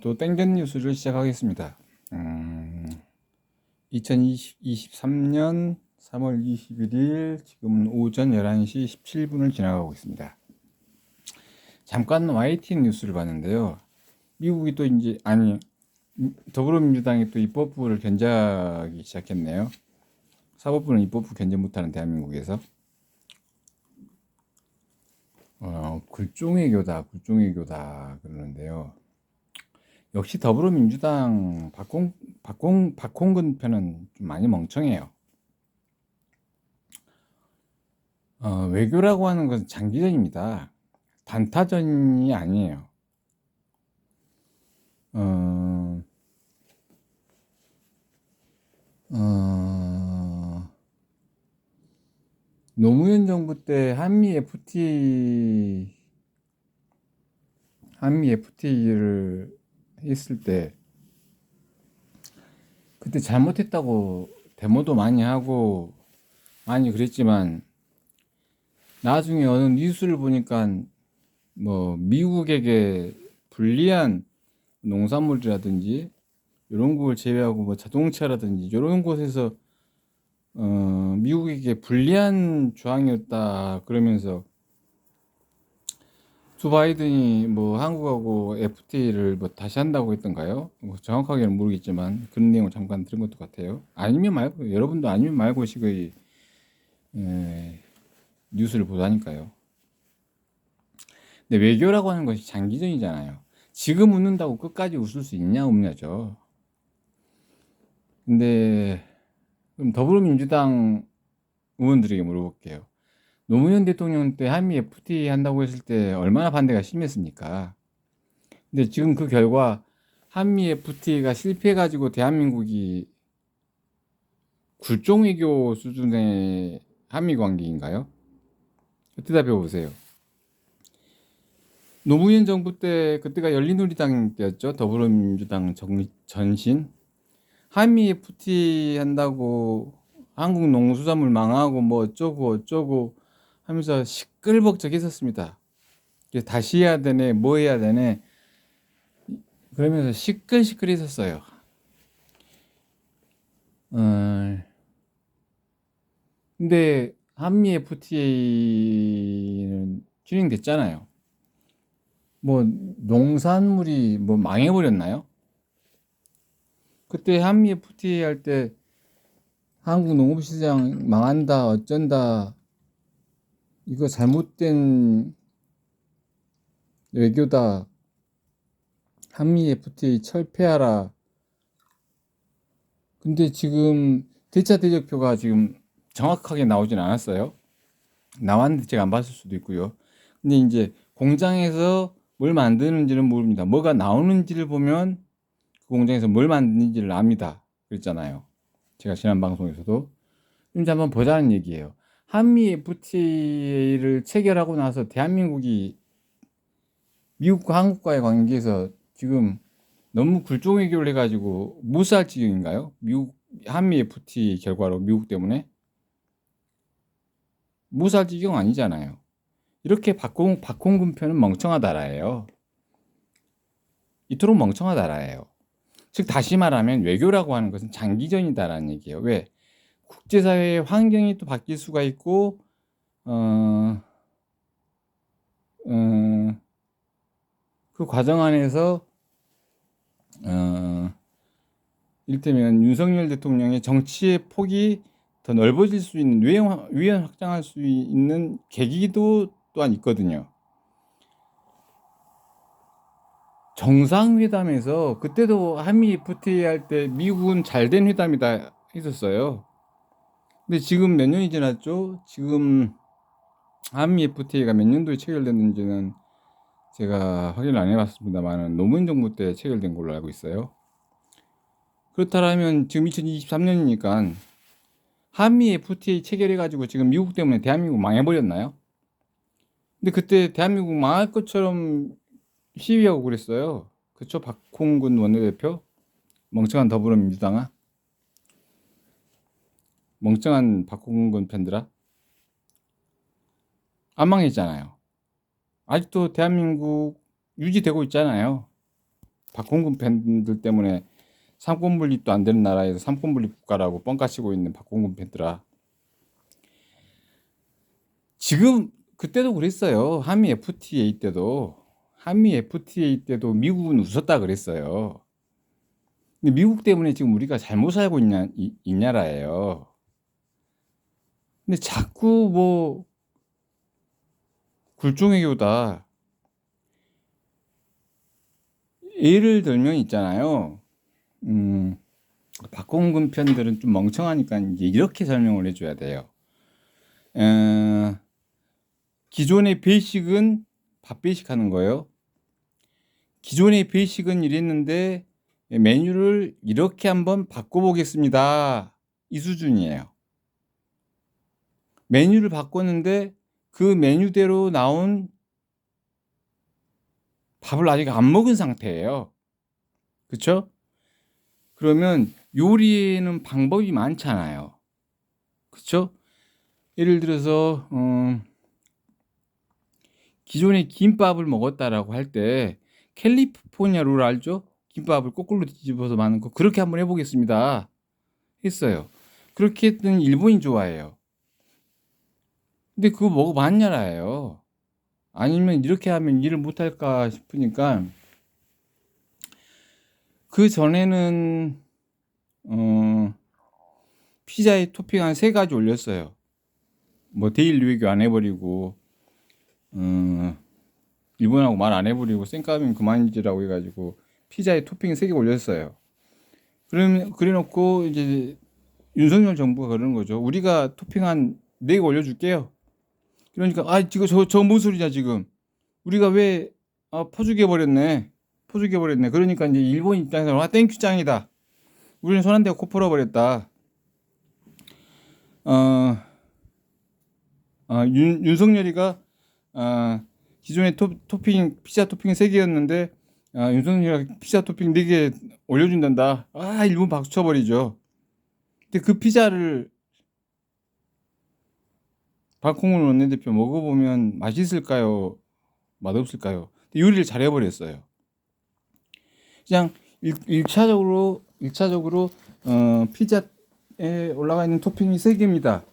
또 땡전 뉴스를 시작하겠습니다. 2023년 3월 21일 지금 오전 11시 17분을 지나가고 있습니다. 잠깐 YTN 뉴스를 봤는데요. 미국이 또 이제 더불어민주당이 또 입법부를 견제하기 시작했네요. 사법부는 입법부 견제 못하는 대한민국에서 굴종외교다 그러는데요. 역시 더불어민주당 박홍근 편은 좀 많이 멍청해요. 외교라고 하는 것은 장기전입니다. 단타전이 아니에요. 어, 어, 노무현 정부 때 한미 FTA를 했을 때 그때 잘못했다고 데모도 많이 하고 많이 그랬지만 나중에 어느 뉴스를 보니까 뭐 미국에게 불리한 농산물이라든지 이런 걸 제외하고 뭐 자동차라든지 이런 곳에서 미국에게 불리한 조항이었다 그러면서 조 바이든이 뭐 한국하고 FTA를 뭐 다시 한다고 했던가요? 뭐 정확하게는 모르겠지만 그런 내용을 잠깐 들은 것도 같아요. 아니면 말고 여러분도 아니면 말고식의 뉴스를 보다니까요. 근데 외교라고 하는 것이 장기전이잖아요. 지금 웃는다고 끝까지 웃을 수 있냐 없냐죠. 근데 그럼 더불어민주당 의원들에게 물어볼게요. 노무현 대통령 때 한미 FTA 한다고 했을 때 얼마나 반대가 심했습니까? 근데 지금 그 결과 한미 FTA가 실패해가지고 대한민국이 굴종외교 수준의 한미 관계인가요? 대답해 보세요. 노무현 정부 때 그때가 열린우리당 때였죠. 더불어민주당 전신 한미 FTA 한다고 한국 농수산물 망하고 뭐 어쩌고 하면서 시끌벅적했었습니다. 다시 해야 되네, 뭐 해야 되네 그러면서 시끌시끌했었어요. 근데 한미 FTA는 진행됐잖아요. 뭐 농산물이 뭐 망해버렸나요? 그때 한미 FTA 할 때 한국 농업시장 망한다 어쩐다 이거 잘못된 외교다 한미 FTA 철폐하라. 근데 지금 대차 대조표가 지금 정확하게 나오진 않았어요. 나왔는데 제가 안 봤을 수도 있고요. 근데 이제 공장에서 뭘 만드는지는 모릅니다. 뭐가 나오는지를 보면 그 공장에서 뭘 만드는지를 압니다. 그랬잖아요. 제가 지난 방송에서도. 이제 한번 보자는 얘기예요. 한미 FTA를 체결하고 나서 대한민국이 미국과 한국과의 관계에서 지금 너무 굴종외교를 해가지고 무시할 지경인가요? 한미 FTA 결과로 미국 때문에 무시할 지경 아니잖아요. 이렇게 박홍근 편은 멍청하다라예요. 이토록 멍청하다라예요. 즉 다시 말하면 외교라고 하는 것은 장기전이다라는 얘기예요. 왜? 국제사회의 환경이 또 바뀔 수가 있고 어, 어, 그 과정 안에서 이를테면 윤석열 대통령의 정치의 폭이 더 넓어질 수 있는 유행 확장할 수 있는 계기도 또한 있거든요. 정상회담에서 그때도 한미 FTA 할 때 미국은 잘된 회담이다 했었어요. 근데 지금 몇 년이 지났죠? 지금 한미 FTA가 몇 년도에 체결됐는지는 제가 확인을 안 해봤습니다만 노무현 정부 때 체결된 걸로 알고 있어요. 그렇다면 지금 2023년이니까 한미 FTA 체결해가지고 지금 미국 때문에 대한민국 망해버렸나요? 근데 그때 대한민국 망할 것처럼 시위하고 그랬어요. 그쵸? 박홍근 원내대표? 멍청한 더불어민주당아? 멍청한 박홍근 팬들아? 안 망했잖아요. 아직도 대한민국 유지되고 있잖아요. 박홍근 팬들 때문에 삼권 분립도 안 되는 나라에서 삼권 분립 국가라고 뻥까치고 있는 박홍근 팬들아. 지금 그때도 그랬어요. 한미 FTA 때도 미국은 웃었다 그랬어요. 근데 미국 때문에 지금 우리가 잘못 살고 이 나라예요. 근데 자꾸 뭐 굴종외교다. 예를 들면 있잖아요. 박홍근 편들은 좀 멍청하니까 이제 이렇게 설명을 해줘야 돼요. 기존의 베이식은 밥 베이식 하는 거예요. 기존의 베이식은 이랬는데 메뉴를 이렇게 한번 바꿔보겠습니다. 이 수준이에요. 메뉴를 바꿨는데 그 메뉴대로 나온 밥을 아직 안 먹은 상태예요. 그렇죠? 그러면 요리에는 방법이 많잖아요. 그렇죠? 예를 들어서 기존에 김밥을 먹었다라고 할 때 캘리포니아 룰 알죠? 김밥을 거꾸로 뒤집어서 마는 거 그렇게 한번 해보겠습니다. 했어요. 그렇게 했더니 일본이 좋아해요. 근데 그거 먹어봤냐라요. 아니면 이렇게 하면 일을 못할까 싶으니까 그 전에는 피자에 토핑 한 3가지 올렸어요. 뭐 데일리 외교 안 해버리고 일본하고 말 안 해버리고 쌩까면 그만이지라고 해가지고 피자에 토핑 3개 올렸어요. 그래놓고 이제 윤석열 정부가 그러는 거죠. 우리가 토핑 한 4개 올려줄게요. 그러니까 지금 저 뭔 소리냐 지금. 우리가 왜 퍼주게 버렸네. 그러니까 이제 일본 입장에서는 땡큐 짱이다. 우리는 손 한 대고 코 풀어버렸다. 윤석열이가 기존에 피자 토핑 3개였는데 윤석열이가 피자 토핑 4개 올려준단다. 일본 박수 쳐버리죠. 근데 그 피자를 박홍근 원내대표 먹어보면 맛있을까요? 맛없을까요? 요리를 잘해버렸어요. 그냥 1차적으로 피자에 올라가 있는 토핑이 3개입니다.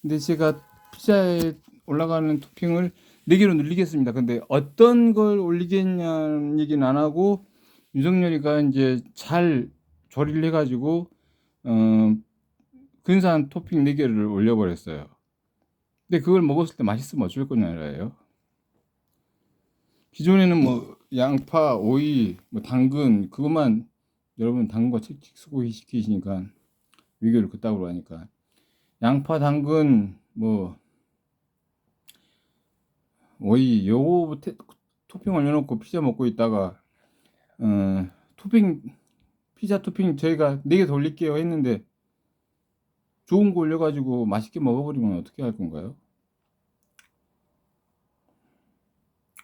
근데 제가 피자에 올라가는 토핑을 4개로 늘리겠습니다. 근데 어떤 걸 올리겠냐는 얘기는 안 하고 윤석열이가 이제 잘 조리를 해가지고 근사한 토핑 4개를 올려버렸어요. 근데 그걸 먹었을 때 맛있으면 어쩔 거냐예요. 기존에는 뭐 양파, 오이, 뭐 당근 그것만 여러분 당근과 칙칙 쓰고 시키시니까 위교를 그따구로 하니까 양파, 당근, 뭐 오이 요거 토핑 올려놓고 피자 먹고 있다가 피자 토핑 저희가 4개 더 올릴게요 했는데 좋은 거 올려가지고 맛있게 먹어버리면 어떻게 할 건가요?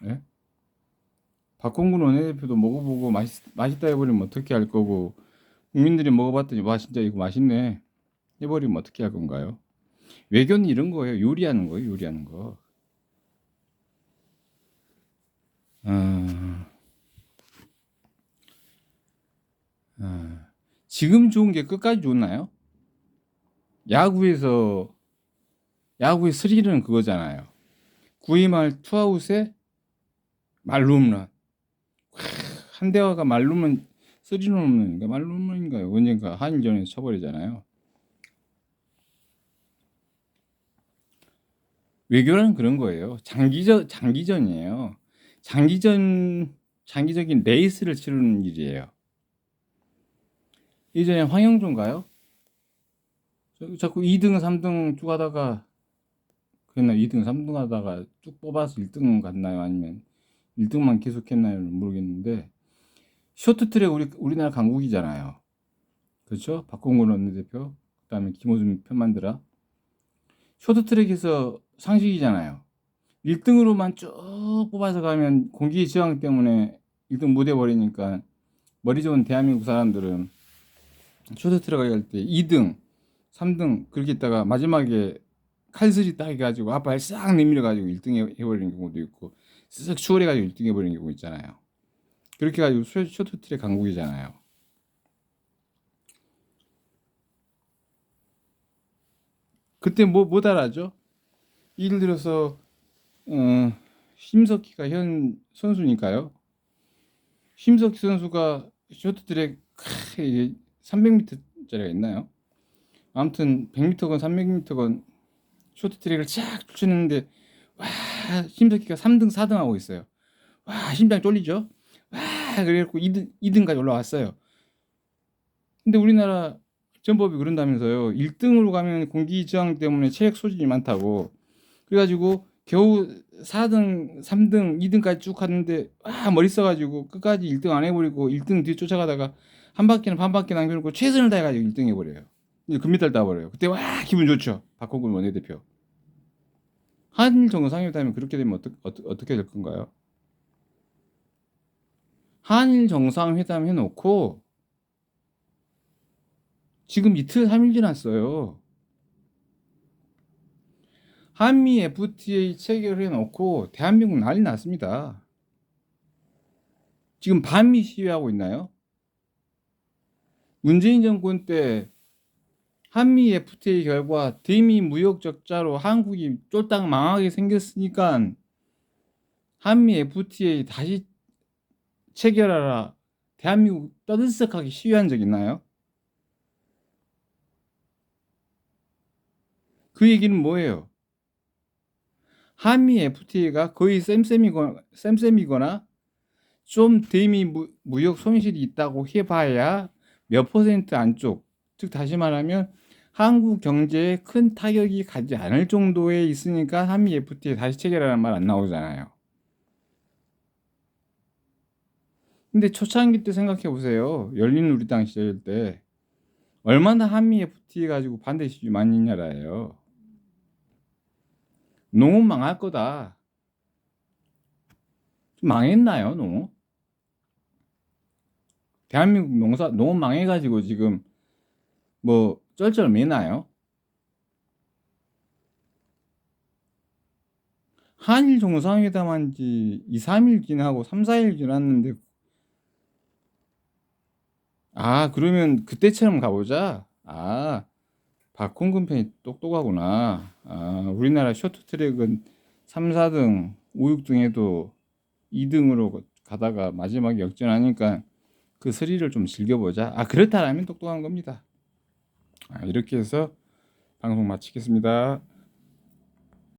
예? 박홍근 원내대표도 먹어보고 맛있다 해버리면 어떻게 할 거고 국민들이 먹어봤더니 와 진짜 이거 맛있네 해버리면 어떻게 할 건가요? 외교는 이런 거예요. 요리하는 거. 지금 좋은 게 끝까지 좋나요? 야구의 스릴은 그거잖아요. 9회말 투아웃에 말로 홈런. 한대화가 말로면 3런 홈런인가 말로 홈런인가요? 언젠가 한일전에서 쳐버리잖아요. 외교는 그런 거예요. 장기전이에요. 장기적인 레이스를 치르는 일이에요. 예전에 황영조인가요? 자꾸 2등, 3등 쭉 하다가 그랬나 2등, 3등 하다가 쭉 뽑아서 1등 갔나요? 아니면 1등만 계속 했나요? 모르겠는데 쇼트트랙 우리나라 강국이잖아요. 그렇죠? 박홍근 원내대표 그다음에 김호준 편만들아 쇼트트랙에서 상식이잖아요. 1등으로만 쭉 뽑아서 가면 공기 저항 때문에 1등 못 해버리니까 머리 좋은 대한민국 사람들은 쇼트트랙 할 때 2등, 3등 그렇게 있다가 마지막에 칼슬이 딱 해가지고 앞발 싹 내밀어가지고 1등 해버리는 경우도 있고 쓱 추월해가지고 1등 해버리는 경우 있잖아요. 그렇게 가지고 쇼트트랙 강국이잖아요. 그때 뭐 달아죠? 예를 들어서 심석희가 현 선수니까요. 심석희 선수가 쇼트트랙 300m짜리가 있나요? 아무튼 100m건 300m건 쇼트트랙을 쫙 펼쳤는데 와, 심석희가 3등 4등 하고 있어요. 와, 심장 쫄리죠? 와, 그래갖고 2등까지 올라왔어요. 근데 우리나라 전법이 그런다면서요. 1등으로 가면 공기 저항 때문에 체력 소진이 많다고. 그래가지고 겨우 4등, 3등, 2등까지 쭉 갔는데 와, 머리 써가지고 끝까지 1등 안 해버리고 1등 뒤에 쫓아가다가 한 바퀴는 반 바퀴 남겨놓고 최선을 다해가지고 1등 해버려요. 금메달 따버려요. 그때 와, 기분 좋죠. 박홍근 원내대표. 한일 정상회담이 그렇게 되면 어떻게 될 건가요? 한일 정상회담 해놓고 지금 이틀 3일 지났어요. 한미 FTA 체결해 놓고 대한민국 난리 났습니다. 지금 반미 시위하고 있나요? 문재인 정권 때 한미 FTA 결과 대미 무역 적자로 한국이 쫄딱 망하게 생겼으니까 한미 FTA 다시 체결하라 대한민국 떠들썩하게 시위한 적 있나요? 그 얘기는 뭐예요? 한미 FTA가 거의 쌤쌤이거나 좀 대미 무역 손실이 있다고 해봐야 몇 퍼센트 안쪽, 즉 다시 말하면 한국 경제에 큰 타격이 가지 않을 정도에 있으니까 한미 FTA 다시 체결하라는 말 안 나오잖아요. 근데 초창기 때 생각해 보세요. 열린우리당 시절 때 얼마나 한미 FTA 가지고 반대 시위 많이 했냐라예요. 농업 망할 거다. 망했나요, 농업? 대한민국 농업 망해가지고 지금 뭐 쩔쩔매나요? 한일 정상회담 한 지 2, 3일 지나고 3, 4일 지났는데 그러면 그때처럼 가보자. 박홍근 편이 똑똑하구나. 우리나라 쇼트트랙은 3, 4등, 5, 6등 해도 2등으로 가다가 마지막에 역전하니까 그 스릴을 좀 즐겨보자. 그렇다라면 똑똑한 겁니다. 이렇게 해서 방송 마치겠습니다.